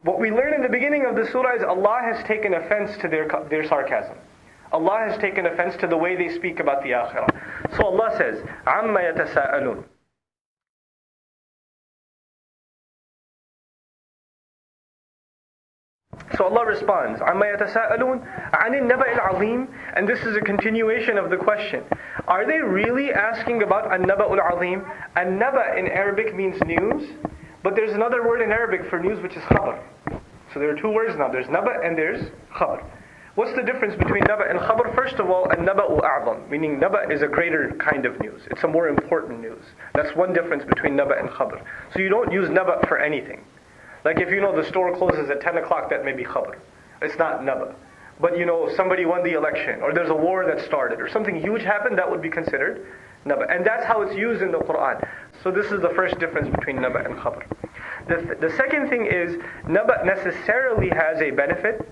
What we learn in the beginning of the surah is Allah has taken offense to their sarcasm. Allah has taken offense to the way they speak about the akhirah. So Allah says, عَمَّ يَتَسَاءَلُونَ. So Allah responds, عَمَّ يَتَسَاءَلُونَ عَنِ النَّبَإِ الْعَظِيمِ. And this is a continuation of the question. Are they really asking about an-naba al-azim? An-naba in Arabic means news, but there's another word in Arabic for news which is khabar. So there are two words now. There's naba and there's khabar. What's the difference between naba and khabar? First of all, an-naba'u a'zam, meaning naba is a greater kind of news. It's a more important news. That's one difference between naba and khabar. So you don't use naba for anything. Like if you know the store closes at 10 o'clock, that may be khabar. It's not naba. But you know somebody won the election, or there's a war that started, or something huge happened, that would be considered naba. And that's how it's used in the Quran. So this is the first difference between naba and khabar. The second thing is, naba necessarily has a benefit.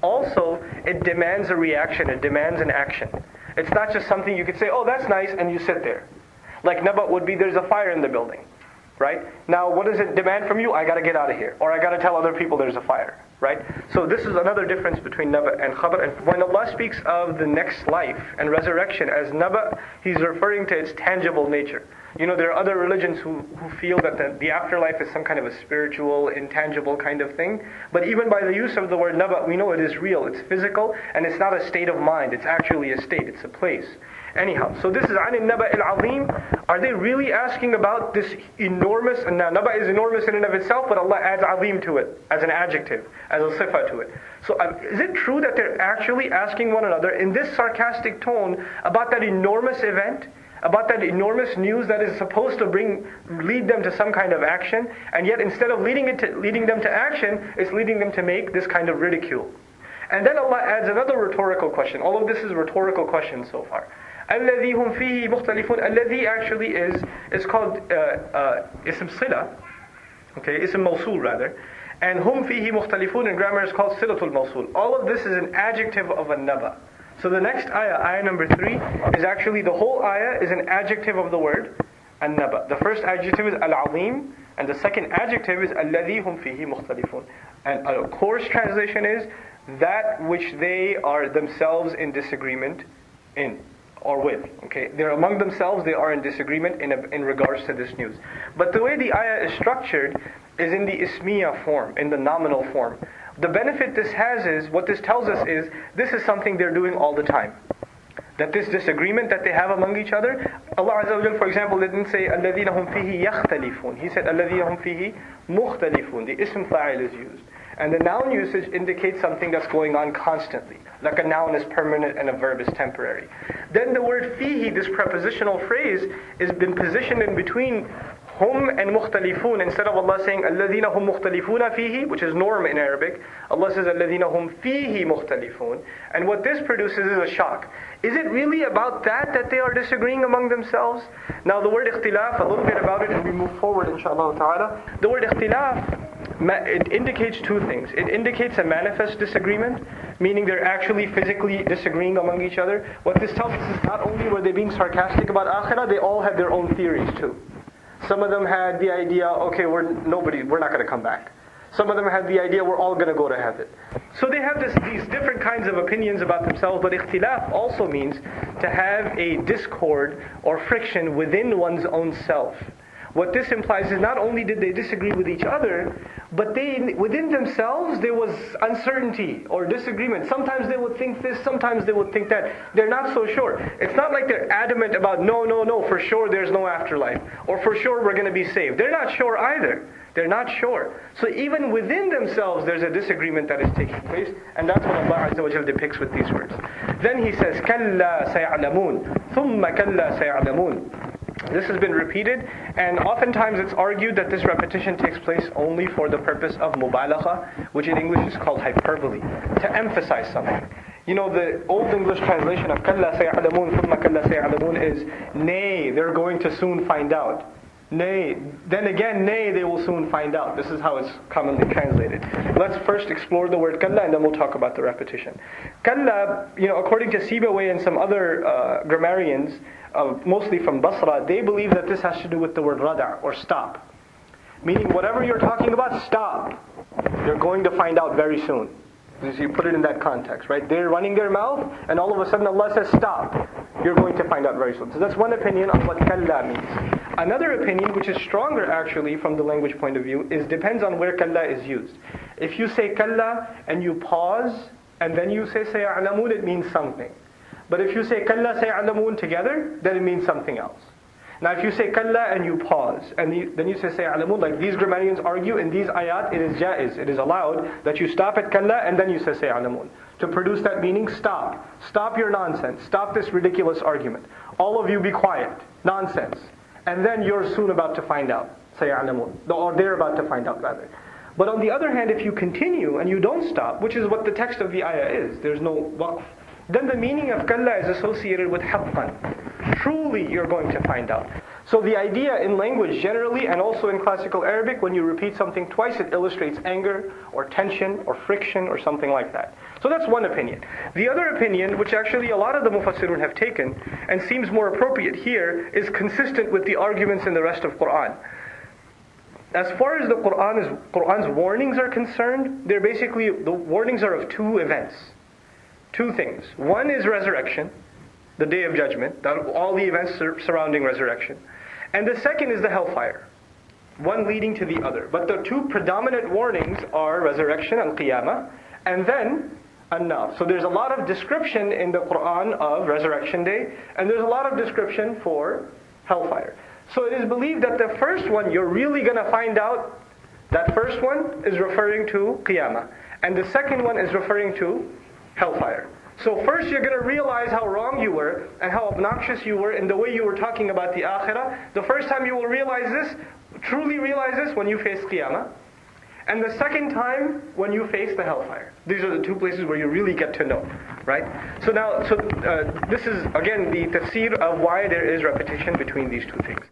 Also, it demands a reaction, it demands an action. It's not just something you could say, oh that's nice, and you sit there. Like naba would be, there's a fire in the building. Right? Now, what does it demand from you? I got to get out of here. Or I got to tell other people there's a fire. Right? So this is another difference between naba and khabar. And when Allah speaks of the next life and resurrection as naba, He's referring to its tangible nature. You know, there are other religions who feel that the afterlife is some kind of a spiritual, intangible kind of thing. But even by the use of the word naba, we know it is real. It's physical, and it's not a state of mind. It's actually a state. It's a place. Anyhow, so this is عَنِ النَّبَإِ الْعَظِيمِ. Are they really asking about this enormous, and now naba is enormous in and of itself, but Allah adds azim to it, as an adjective, as a sifa to it. So is it true that they're actually asking one another in this sarcastic tone about that enormous event? About that enormous news that is supposed to lead them to some kind of action, and yet instead of leading them to action, it's leading them to make this kind of ridicule. And then Allah adds another rhetorical question. All of this is rhetorical questions so far. الَّذِي هُمْ فِيهِ مُخْتَلِفُونَ. الَّذِي actually is called ism sila, okay, ism mawsul rather, and hum fihi mukhtalifun in grammar is called silatul mawsul. All of this is an adjective of a naba. So the next ayah number 3, is actually the whole ayah is an adjective of the word an-naba. The first adjective is al-azim, and the second adjective is alladhi hum fihi mukhtalifun. And a coarse translation is that which they are themselves in disagreement in or with. Okay, they're among themselves, they are in disagreement in regards to this news. But the way the ayah is structured is in the ismiya form, in the nominal form. The benefit this has is, what this tells us is, this is something they're doing all the time. That this disagreement that they have among each other, Allah Azza wa Jal, for example, didn't say الَّذِينَ هُمْ فِيهِ يَخْتَلِفُونَ. He said الَّذِينَ هُمْ فِيهِ مُخْتَلِفُونَ. The ism fa'il is used. And the noun usage indicates something that's going on constantly. Like a noun is permanent and a verb is temporary. Then the word fihi, this prepositional phrase, has been positioned in between hum and mukhtalifun. Instead of Allah saying alladhina hum mukhtalifuna fihi, which is norm in Arabic, Allah says alladhina hum fihi mukhtalifun. And what this produces is a shock. Is it really about that they are disagreeing among themselves? Now the word ikhtilaf, a little bit about it, and we move forward inshallah ta'ala. The word ikhtilaf, it indicates two things. It indicates a manifest disagreement, meaning they're actually physically disagreeing among each other. What this tells us is not only were they being sarcastic about akhirah, they all had their own theories too. Some of them had the idea, okay, we're not going to come back. Some of them had the idea, we're all going to go to heaven. So they have these different kinds of opinions about themselves, but ikhtilaf also means to have a discord or friction within one's own self. What this implies is not only did they disagree with each other, but within themselves there was uncertainty or disagreement. Sometimes they would think this, sometimes they would think that. They're not so sure. It's not like they're adamant about no, for sure there's no afterlife, or for sure we're going to be saved. They're not sure either. They're not sure. So even within themselves there's a disagreement that is taking place, and that's what Allah Azza wa Jalla depicts with these words. Then He says, كَلَّا سَيَعْلَمُونَ ثُمَّ كَلَّا سَيَعْلَمُونَ. This has been repeated, and oftentimes it's argued that this repetition takes place only for the purpose of mubalagha, which in English is called hyperbole, to emphasize something. You know, the Old English translation of كَلَّا سَيَعْلَمُونَ ثُمَّ كَلَّا سَيَعْلَمُونَ is, nay, they're going to soon find out. Nay, then again, nay, they will soon find out. This is how it's commonly translated. Let's first explore the word kalla, and then we'll talk about the repetition. Kalla, according to Sibawayh and some other grammarians, mostly from Basra, they believe that this has to do with the word rada', or stop. Meaning whatever you're talking about, stop. You're going to find out very soon. Because you put it in that context, right? They're running their mouth, and all of a sudden Allah says, stop. You're going to find out very soon. So that's one opinion on what kalla means. Another opinion, which is stronger actually from the language point of view, is depends on where kalla is used. If you say kalla and you pause, and then you say saya'lamun, it means something. But if you say kalla saya'lamun together, then it means something else. Now if you say kalla and you pause, and then you say saya'lamun, like these grammarians argue in these ayat, it is jaiz, it is allowed that you stop at kalla and then you say saya'lamun. To produce that meaning, stop. Stop your nonsense. Stop this ridiculous argument. All of you be quiet. Nonsense. And then you're soon about to find out. Saya'lamun. Or they're about to find out rather. But on the other hand, if you continue and you don't stop, which is what the text of the ayah is, there's no waqf, then the meaning of kalla is associated with haqqan. Truly you're going to find out. So the idea in language generally, and also in classical Arabic, when you repeat something twice, it illustrates anger or tension or friction or something like that. So that's one opinion. The other opinion, which actually a lot of the mufassirun have taken, and seems more appropriate here, is consistent with the arguments in the rest of Quran. As far as the Quran's warnings are concerned, they're basically, the warnings are of two events. Two things. One is resurrection, the day of judgment, all the events surrounding resurrection. And the second is the hellfire, one leading to the other. But the two predominant warnings are resurrection and qiyamah, and then an-nar. So there's a lot of description in the Quran of resurrection day, and there's a lot of description for hellfire. So it is believed that the first one, you're really going to find out, that first one is referring to qiyamah, and the second one is referring to hellfire. So first you're going to realize how wrong you were and how obnoxious you were in the way you were talking about the akhirah. The first time you will realize this, truly realize this, when you face qiyamah. And the second time when you face the hellfire. These are the two places where you really get to know, right? So now, this is again the tafsir of why there is repetition between these two things.